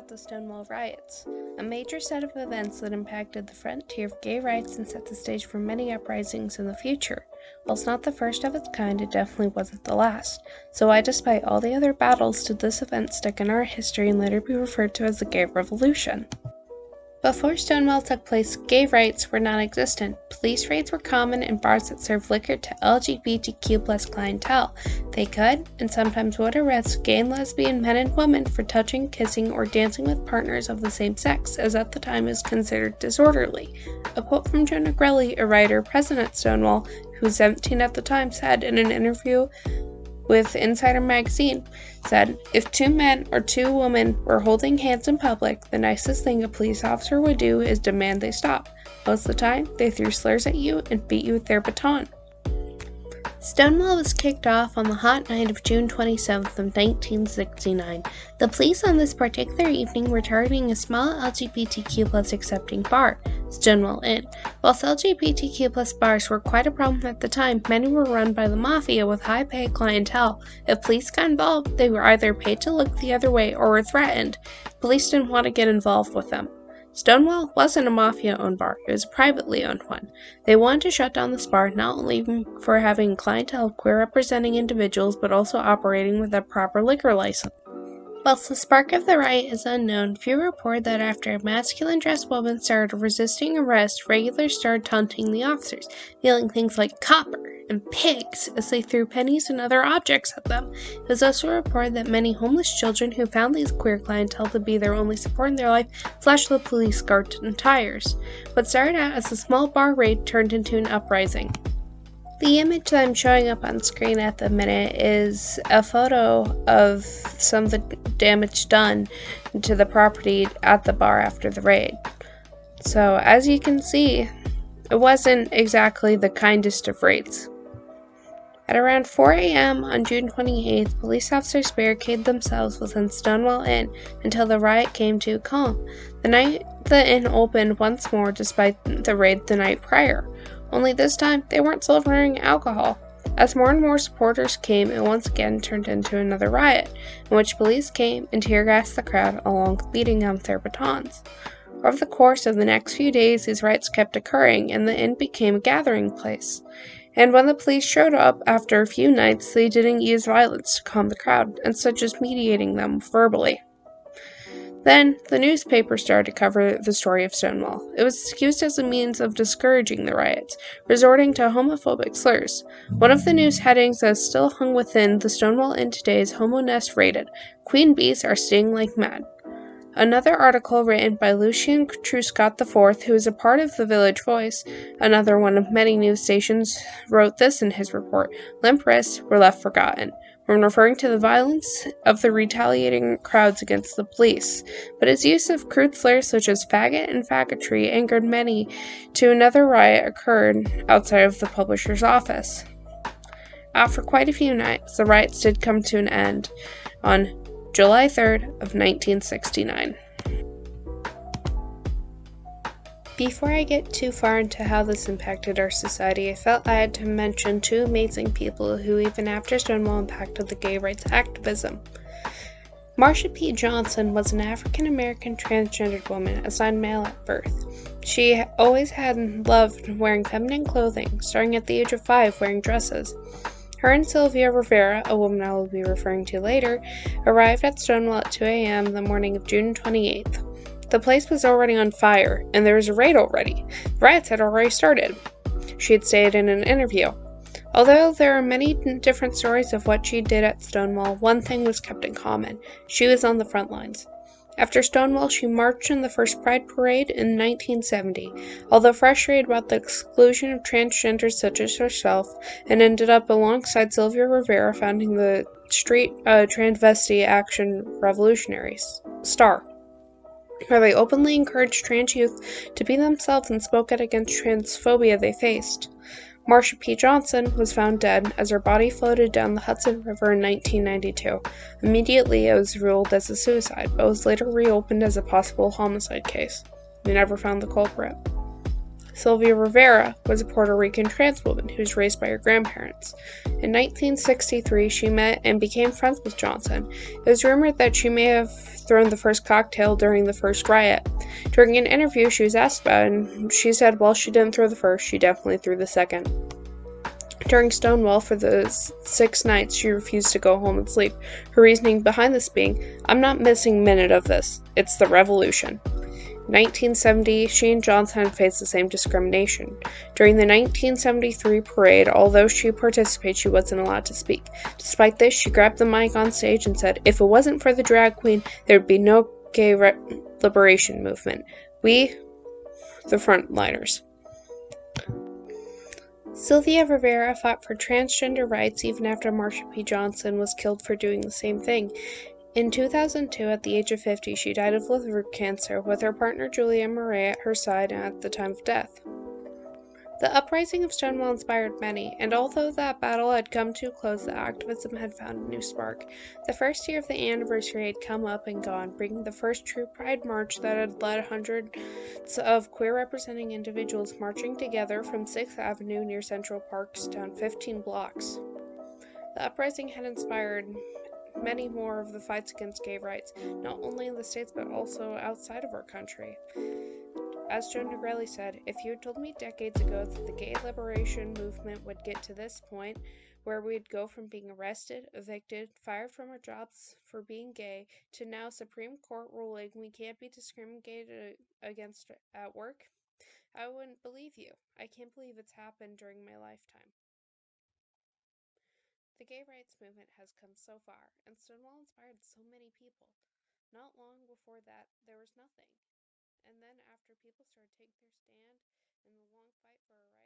about the Stonewall riots, a major set of events that impacted the frontier of gay rights and set the stage for many uprisings in the future. While it's not the first of its kind, it definitely wasn't the last. So why, despite all the other battles, did this event stick in our history and later be referred to as the Gay Revolution? Before Stonewall took place, gay rights were non-existent. Police raids were common in bars that served liquor to LGBTQ+ clientele. They could, and sometimes would, arrest gay and lesbian men and women for touching, kissing, or dancing with partners of the same sex, as at the time is considered disorderly. A quote from Joe Negrelli, a writer present at Stonewall, who was 17 at the time, said in an interview with Insider magazine, said, "If two men or two women were holding hands in public, the nicest thing a police officer would do is demand they stop. Most of the time, they threw slurs at you and beat you with their baton." Stonewall was kicked off on the hot night of June 27th of 1969. The police on this particular evening were targeting a small LGBTQ+ accepting bar, Stonewall Inn. Whilst LGBTQ+ bars were quite a problem at the time, many were run by the mafia with high-paid clientele. If police got involved, they were either paid to look the other way or were threatened. Police didn't want to get involved with them. Stonewall wasn't a mafia-owned bar, it was a privately owned one. They wanted to shut down this bar not only for having clientele of queer-representing individuals, but also operating with a proper liquor license. Whilst the spark of the riot is unknown, few report that after a masculine-dressed woman started resisting arrest, regulars started taunting the officers, yelling things like "copper" and "pigs" as they threw pennies and other objects at them. It was also reported that many homeless children who found these queer clientele to be their only support in their life flashed the police car and tires. What started out as a small bar raid turned into an uprising. The image that I'm showing up on screen at the minute is a photo of some of the damage done to the property at the bar after the raid. So, as you can see, it wasn't exactly the kindest of raids. At around 4 a.m. on June 28th, police officers barricaded themselves within Stonewall Inn until the riot came to a calm. The night the inn opened once more despite the raid the night prior. Only this time, they weren't delivering alcohol. As more and more supporters came, it once again turned into another riot, in which police came and tear-gassed the crowd along with beating them with their batons. Over the course of the next few days, these riots kept occurring, and the inn became a gathering place. And when the police showed up after a few nights, they didn't use violence to calm the crowd, instead just mediating them verbally. Then, the newspaper started to cover the story of Stonewall. It was used as a means of discouraging the riots, resorting to homophobic slurs. One of the news headings that is still hung within the Stonewall Inn today is "Homo Nest Raided. Queen bees are stinging like mad." Another article written by Lucien Truscott IV, who is a part of the Village Voice, another one of many news stations, wrote this in his report: "Limp wrists were left forgotten," when referring to the violence of the retaliating crowds against the police. But his use of crude slurs such as faggot and faggotry angered many to another riot occurred outside of the publisher's office. After quite a few nights, the riots did come to an end on July 3rd of 1969. Before I get too far into how this impacted our society, I felt I had to mention two amazing people who, even after Stonewall, impacted the gay rights activism. Marsha P. Johnson was an African-American transgendered woman assigned male at birth. She always had loved wearing feminine clothing, starting at the age of 5 wearing dresses. Her and Sylvia Rivera, a woman I will be referring to later, arrived at Stonewall at 2 a.m. the morning of June 28th. The place was already on fire, and there was a raid already. The riots had already started, she had stated in an interview. Although there are many different stories of what she did at Stonewall, one thing was kept in common: she was on the front lines. After Stonewall, she marched in the first Pride Parade in 1970, although frustrated about the exclusion of transgenders such as herself, and ended up alongside Sylvia Rivera founding the Street Transvestite Action Revolutionaries, STAR, where they openly encouraged trans youth to be themselves and spoke out against transphobia they faced. Marsha P. Johnson was found dead as her body floated down the Hudson River in 1992. Immediately, it was ruled as a suicide, but was later reopened as a possible homicide case. We never found the culprit. Sylvia Rivera was a Puerto Rican trans woman who was raised by her grandparents. In 1963, she met and became friends with Johnson. It was rumored that she may have thrown the first cocktail during the first riot. During an interview, she was asked about it, and she said while she didn't throw the first, she definitely threw the second. During Stonewall, for the 6 nights, she refused to go home and sleep. Her reasoning behind this being, I'm not missing a minute of this. It's the revolution. In 1970, she and Johnson had faced the same discrimination. During the 1973 parade, although she participated, she wasn't allowed to speak. Despite this, she grabbed the mic on stage and said, if it wasn't for the drag queen, there would be no gay liberation movement. We, the frontliners. Sylvia Rivera fought for transgender rights even after Marsha P. Johnson was killed for doing the same thing. In 2002, at the age of 50, she died of liver cancer, with her partner Julia Murray at her side at the time of death. The uprising of Stonewall inspired many, and although that battle had come to a close, the activism had found a new spark. The first year of the anniversary had come up and gone, bringing the first true Pride March that had led hundreds of queer-representing individuals marching together from 6th Avenue near Central Park down 15 blocks. The uprising had inspired many more of the fights against gay rights, not only in the States but also outside of our country. As Joe Negrelli said, if you had told me decades ago that the gay liberation movement would get to this point, where we'd go from being arrested, evicted, fired from our jobs for being gay, to now Supreme Court ruling we can't be discriminated against at work, I wouldn't believe you. I can't believe it's happened during my lifetime. The gay rights movement has come so far, and Stonewall inspired so many people. Not long before that, there was nothing. And then after people started taking their stand in the long fight for our rights,